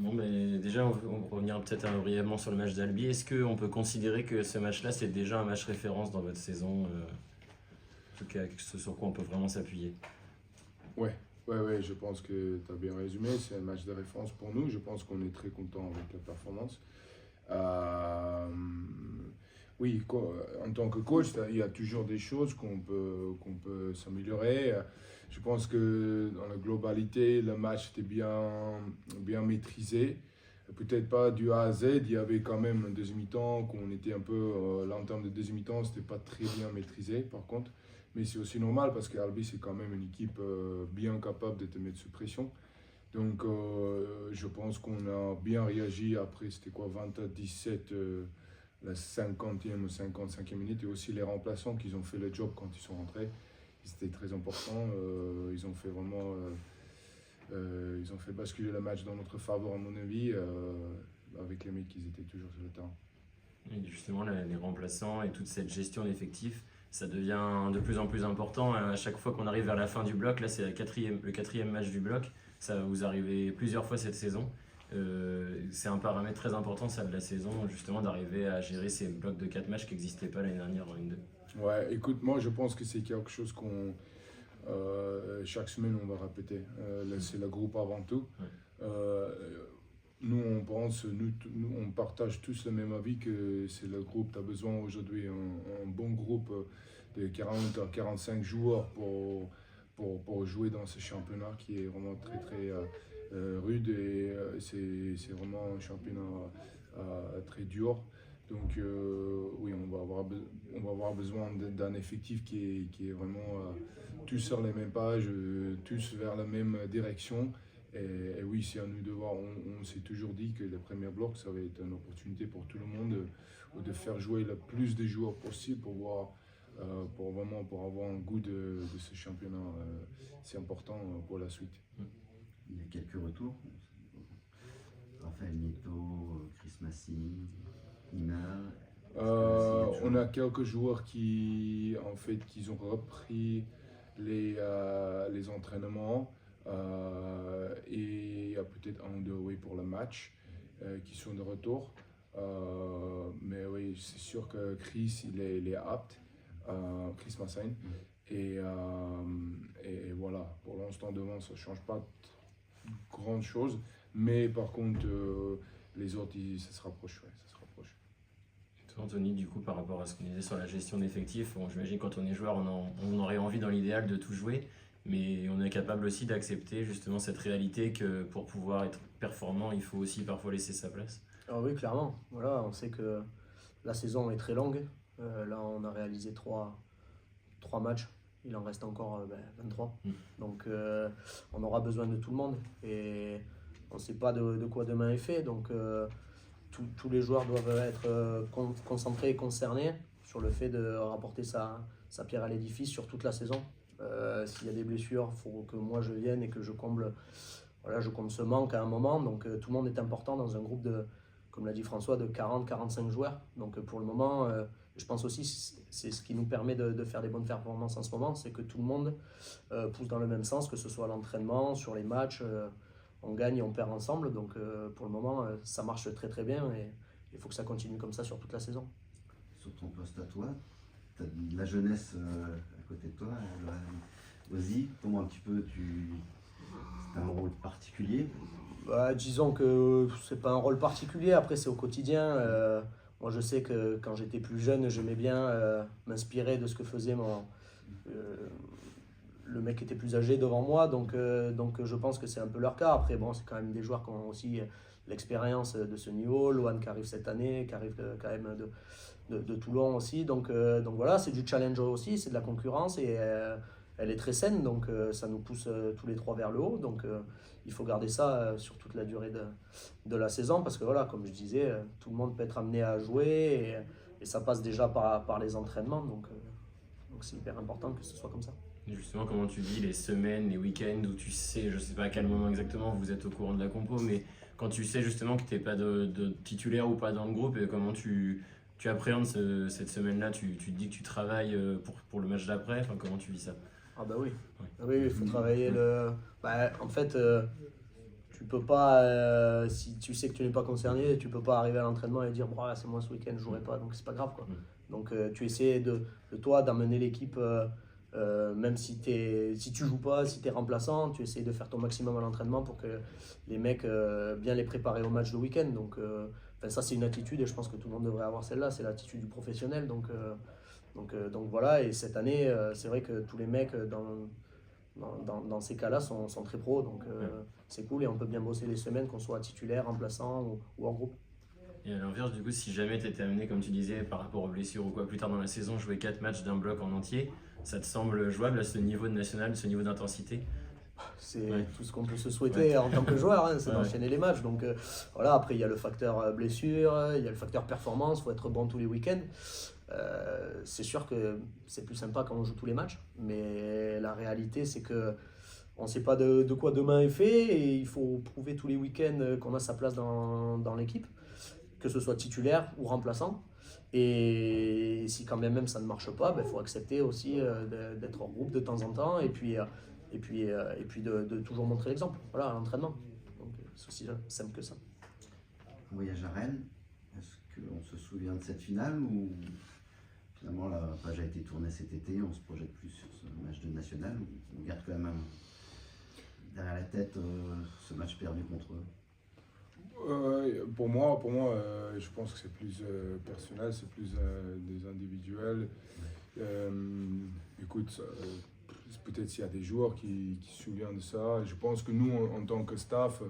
Bon, mais déjà, on va revenir peut-être brièvement sur le match d'Albi. Est-ce qu'on peut considérer que ce match-là, c'est déjà un match référence dans votre saison, en tout cas, ce sur quoi on peut vraiment s'appuyer? Ouais, ouais, je pense que tu as bien résumé. C'est un match de référence pour nous. Je pense qu'on est très content avec la performance. Euh, oui, en tant que coach, il y a toujours des choses qu'on peut s'améliorer. Je pense que dans la globalité, le match était bien maîtrisé. Peut-être pas du A à Z, il y avait quand même un deuxième mi-temps qu'on était un peu, là en termes de deuxième mi-temps, c'était pas très bien maîtrisé par contre. Mais c'est aussi normal parce qu'Albi c'est quand même une équipe bien capable de te mettre sous pression. Donc je pense qu'on a bien réagi après, c'était quoi, 20 à 17, la 50e ou 55e minute, et aussi les remplaçants qui ont fait le job quand ils sont rentrés. C'était très important. Ils ont fait vraiment, ils ont fait basculer le match dans notre faveur à mon avis, avec les mecs qui étaient toujours sur le terrain. Et justement, les remplaçants et toute cette gestion d'effectifs, ça devient de plus en plus important. À chaque fois qu'on arrive vers la fin du bloc, là c'est le quatrième match du bloc, ça va vous arriver plusieurs fois cette saison. C'est un paramètre très important ça de la saison, justement d'arriver à gérer ces blocs de 4 matchs qui n'existaient pas l'année dernière en N2. Ouais, écoute, moi je pense que c'est quelque chose chaque semaine on va répéter. C'est le groupe avant tout. Ouais. Euh, Nous, on pense, nous, on partage tous le même avis que c'est le groupe. Tu as besoin aujourd'hui un bon groupe de 40 à 45 joueurs pour jouer dans ce championnat qui est vraiment très rude, et c'est vraiment un championnat très dur. Donc oui, on va avoir besoin d'un effectif qui est vraiment tous sur les mêmes pages, tous vers la même direction. Et oui, c'est à nous de voir. On s'est toujours dit que les premiers blocs, ça va être une opportunité pour tout le monde de faire jouer le plus de joueurs possible pour voir, pour vraiment pour avoir un goût de ce championnat. C'est important pour la suite. Il y a quelques retours. Raphaël Nieto, Chris Massy, Imer. On a quelques joueurs qui, en fait, qui ont repris les entraînements. Et il y a peut-être un ou deux, oui, pour le match qui sont de retour. Mais oui, c'est sûr que Chris, il est apte, Chris Massain. Et voilà, pour l'instant devant, ça ne change pas grand chose. Mais par contre, les autres, ça se rapproche. Ouais, ça se rapproche. Toi, Anthony, du coup, par rapport à ce qu'on disait sur la gestion d'effectifs, bon, j'imagine quand on est joueur, on aurait envie dans l'idéal de tout jouer, mais on est capable aussi d'accepter justement cette réalité que pour pouvoir être performant, il faut aussi parfois laisser sa place. Ah oui, clairement. Voilà, on sait que la saison est très longue. Là, on a réalisé trois matchs. Il en reste encore 23. Mm. Donc, on aura besoin de tout le monde. Et on ne sait pas de quoi demain est fait. Donc, tous les joueurs doivent être concentrés et concernés sur le fait de rapporter sa pierre à l'édifice sur toute la saison. S'il y a des blessures, il faut que moi je vienne et que je comble ce manque à un moment. Donc tout le monde est important dans un groupe de, comme l'a dit François, de 40-45 joueurs. Donc pour le moment, je pense aussi c'est ce qui nous permet de faire des bonnes performances en ce moment, c'est que tout le monde pousse dans le même sens, que ce soit à l'entraînement, sur les matchs. On gagne et on perd ensemble. Donc pour le moment, ça marche très bien et il faut que ça continue comme ça sur toute la saison. Sur ton poste à toi, tu as de la jeunesse à côté de toi, Ozzy. Comment un petit peu c'est un rôle particulier? Disons que c'est pas un rôle particulier, après c'est au quotidien. Moi je sais que quand j'étais plus jeune, j'aimais bien m'inspirer de ce que faisait le mec qui était plus âgé devant moi, donc je pense que c'est un peu leur cas. Après bon, c'est quand même des joueurs qui ont aussi l'expérience de ce niveau. Lohan qui arrive cette année, qui arrive quand même de Toulon aussi, donc voilà, c'est du challenge aussi, c'est de la concurrence et elle est très saine, donc ça nous pousse tous les trois vers le haut. Donc il faut garder ça sur toute la durée de la saison, parce que voilà, comme je disais, tout le monde peut être amené à jouer et ça passe déjà par les entraînements, donc c'est hyper important que ce soit comme ça. Et justement, comment tu vis les semaines, les week-ends où tu sais, je sais pas à quel moment exactement vous êtes au courant de la compo, mais quand tu sais justement que tu n'es pas de titulaire ou pas dans le groupe, et comment tu appréhendes cette semaine-là, tu te dis que tu travailles pour le match d'après, enfin, comment tu vis ça? Ah bah oui, Ouais. ah oui, il faut travailler en fait, Tu peux pas, si tu sais que tu n'es pas concerné, tu peux pas arriver à l'entraînement et dire bah, c'est moi ce week-end, je jouerai pas, donc c'est pas grave quoi. Donc tu essaies de toi d'amener l'équipe, même si tu joues pas, si tu es remplaçant, tu essaies de faire ton maximum à l'entraînement pour que les mecs bien les préparer au match le week-end. Donc ça c'est une attitude et je pense que tout le monde devrait avoir celle-là, c'est l'attitude du professionnel. Donc voilà, et cette année c'est vrai que tous les mecs dans ces cas-là sont très pros, donc c'est cool et on peut bien bosser les semaines, qu'on soit titulaire, remplaçant ou en groupe. Et à l'inverse, du coup, si jamais tu étais amené, comme tu disais, par rapport aux blessures ou quoi, plus tard dans la saison, jouer 4 matchs d'un bloc en entier, ça te semble jouable à ce niveau de national, ce niveau d'intensité? C'est tout ce qu'on peut se souhaiter en tant que joueur, hein, c'est d'enchaîner les matchs. Donc voilà, après il y a le facteur blessure, il y a le facteur performance, il faut être bon tous les week-ends. C'est sûr que c'est plus sympa quand on joue tous les matchs, mais la réalité c'est que on ne sait pas de quoi demain est fait et il faut prouver tous les week-ends qu'on a sa place dans l'équipe, que ce soit titulaire ou remplaçant. Et si quand bien même ça ne marche pas, il faut accepter aussi d'être en groupe de temps en temps et puis de toujours montrer l'exemple, voilà, à l'entraînement. Donc c'est aussi simple que ça. Voyage à Rennes, est-ce qu'on se souvient de cette finale ou finalement la page a été tournée cet été, on se projette plus sur ce match de national, on garde quand même derrière la tête ce match perdu contre eux? Pour moi, je pense que c'est plus personnel, c'est plus des individuels. Écoute, peut-être s'il y a des joueurs qui se souviennent de ça. Je pense que nous, en tant que staff,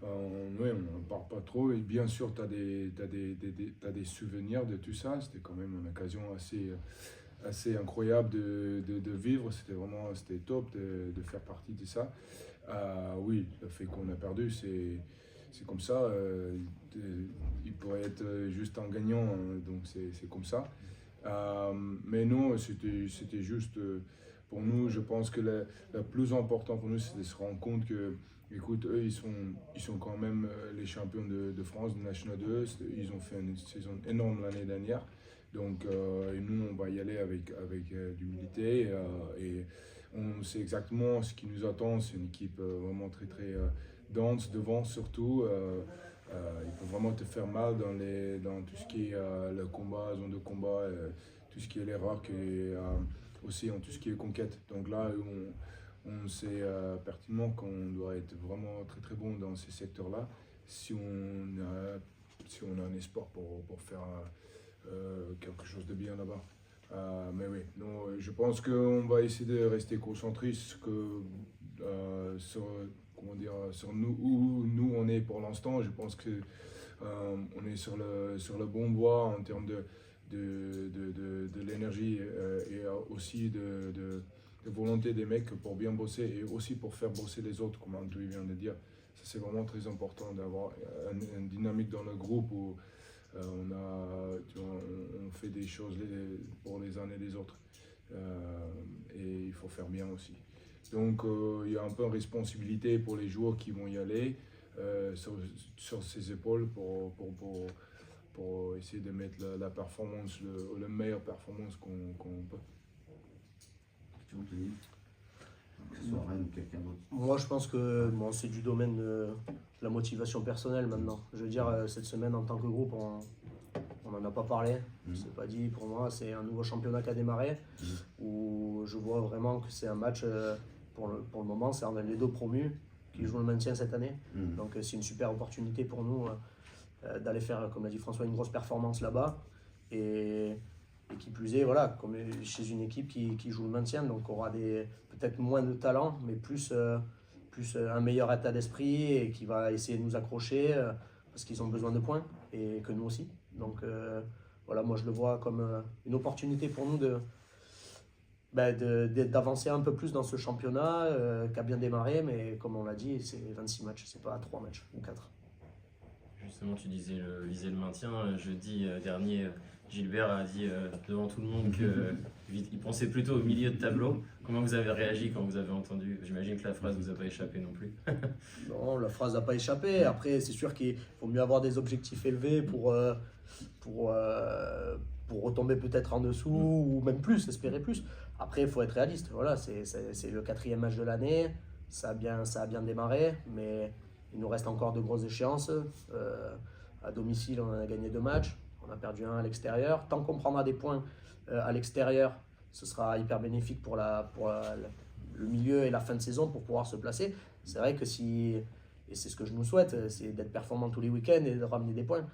on n'en parle pas trop. Et bien sûr, tu as des souvenirs de tout ça. C'était quand même une occasion assez incroyable de vivre. C'était top de faire partie de ça. Oui, le fait qu'on a perdu, c'est comme ça. Il pourrait être juste un gagnant, donc c'est comme ça. Mais non, c'était juste pour nous. Je pense que le plus important pour nous, c'est de se rendre compte que, écoute, eux, ils sont quand même les champions de France, de National 2. Ils ont fait une saison énorme l'année dernière. Donc, et nous, on va y aller avec d'humilité. Et on sait exactement ce qui nous attend. C'est une équipe vraiment très, très dense devant, surtout. Il peut vraiment te faire mal dans tout ce qui est le combat, zone de combat, tout ce qui est les rocks et aussi en tout ce qui est conquête. Donc là, on sait pertinemment qu'on doit être vraiment très très bon dans ces secteurs-là si on a un espoir pour faire quelque chose de bien là-bas. Mais oui, non, je pense qu'on va essayer de rester concentré sur nous, où nous on est pour l'instant. Je pense que on est sur le bon voie en termes de l'énergie et aussi de volonté des mecs pour bien bosser et aussi pour faire bosser les autres, comme Antoine vient de dire. Ça, c'est vraiment très important d'avoir une dynamique dans le groupe où on fait des choses pour les uns et les autres. Et il faut faire bien aussi. Donc il y a un peu une responsabilité pour les joueurs qui vont y aller sur ses épaules pour essayer de mettre la performance, la meilleure performance qu'on peut. Question, Anthony? Que ce soit Rennes ou quelqu'un d'autre. Moi, je pense que c'est du domaine de la motivation personnelle maintenant. Je veux dire, cette semaine, en tant que groupe, on n'en a pas parlé. C'est pas dit. Pour moi, c'est un nouveau championnat qui a démarré où je vois vraiment que c'est un match, pour le moment, c'est les deux promus qui jouent le maintien cette année. Donc, c'est une super opportunité pour nous d'aller faire, comme l'a dit François, une grosse performance là-bas. Et qui plus est, voilà, comme chez une équipe qui joue le maintien, donc aura peut-être moins de talent, mais plus un meilleur état d'esprit et qui va essayer de nous accrocher parce qu'ils ont besoin de points et que nous aussi. Donc voilà, moi je le vois comme une opportunité pour nous d'avancer un peu plus dans ce championnat qui a bien démarré, mais comme on l'a dit, c'est 26 matchs, c'est pas 3 matchs ou 4. Justement, tu disais viser le maintien. Jeudi dernier, Gilbert a dit devant tout le monde qu'il pensait plutôt au milieu de tableau. Comment vous avez réagi quand vous avez entendu? J'imagine que la phrase ne vous a pas échappé non plus. Non, la phrase n'a pas échappé. Après, c'est sûr qu'il faut mieux avoir des objectifs élevés pour retomber peut-être en dessous ou même plus, espérer plus. Après, il faut être réaliste. Voilà, c'est le 4e match de l'année. Ça a bien démarré, mais il nous reste encore de grosses échéances. À domicile, on a gagné 2 matchs, on a perdu 1 à l'extérieur. Tant qu'on prendra des points à l'extérieur, ce sera hyper bénéfique pour le milieu et la fin de saison pour pouvoir se placer. C'est vrai que et c'est ce que je nous souhaite, c'est d'être performant tous les week-ends et de ramener des points.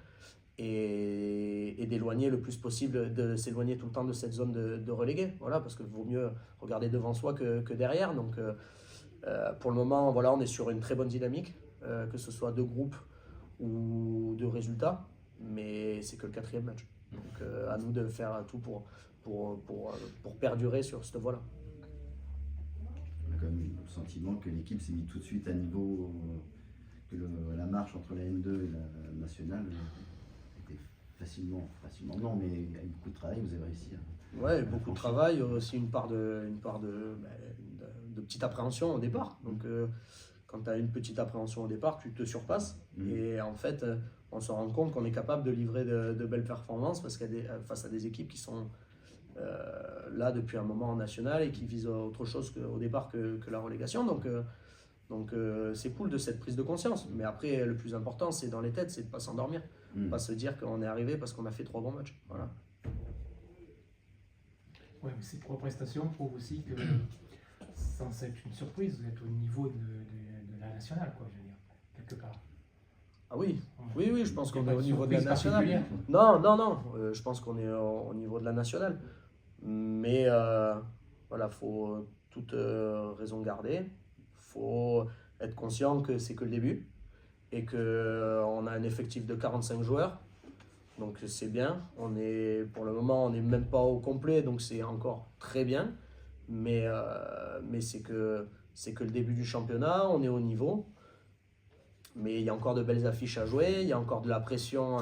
Et d'éloigner le plus possible, de s'éloigner tout le temps de cette zone de relégué. Voilà, parce qu'il vaut mieux regarder devant soi que derrière. Donc pour le moment, voilà, on est sur une très bonne dynamique, que ce soit de groupe ou de résultats, mais c'est que le 4e match. Donc à nous de faire tout pour perdurer sur cette voie-là. On a quand même le sentiment que l'équipe s'est mise tout de suite à niveau, que la marche entre la N2 et la nationale était facilement non, mais avec beaucoup de travail, vous avez réussi à... Ouais, beaucoup de travail, aussi une part de petite appréhension au départ. Donc quand tu as une petite appréhension au départ, tu te surpasses. Et en fait, on se rend compte qu'on est capable de livrer de belles performances parce face à des équipes qui sont là depuis un moment en national et qui visent autre chose au départ que la relégation. Donc c'est cool de cette prise de conscience. Mais après, le plus important, c'est dans les têtes, c'est de ne pas s'endormir. Pas se dire qu'on est arrivé parce qu'on a fait 3 bons matchs. Voilà. Ouais, mais ces 3 prestations prouvent aussi que, sans être une surprise, vous êtes au niveau de la nationale, quoi, je veux dire, quelque part. Ah oui, Ouais. oui, je pense Il y a qu'on pas est au de niveau de la surprise nationale. particulière. Non, je pense qu'on est au niveau de la nationale. Mais voilà, faut toute raison garder. Faut être conscient que c'est que le début et qu'on a un effectif de 45 joueurs. Donc c'est bien. Pour le moment, on n'est même pas au complet, donc c'est encore très bien. Mais c'est que le début du championnat, on est au niveau. Mais il y a encore de belles affiches à jouer, il y a encore de la pression,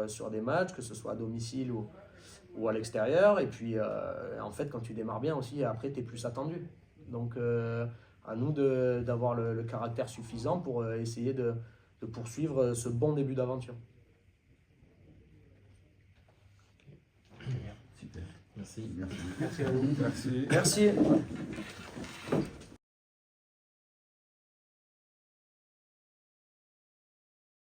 sur des matchs, que ce soit à domicile ou à l'extérieur. Et puis en fait, quand tu démarres bien aussi, après tu es plus attendu. Donc à nous d'avoir le caractère suffisant pour essayer de poursuivre ce bon début d'aventure. Super. Merci. Merci. Merci à vous. Merci. Merci.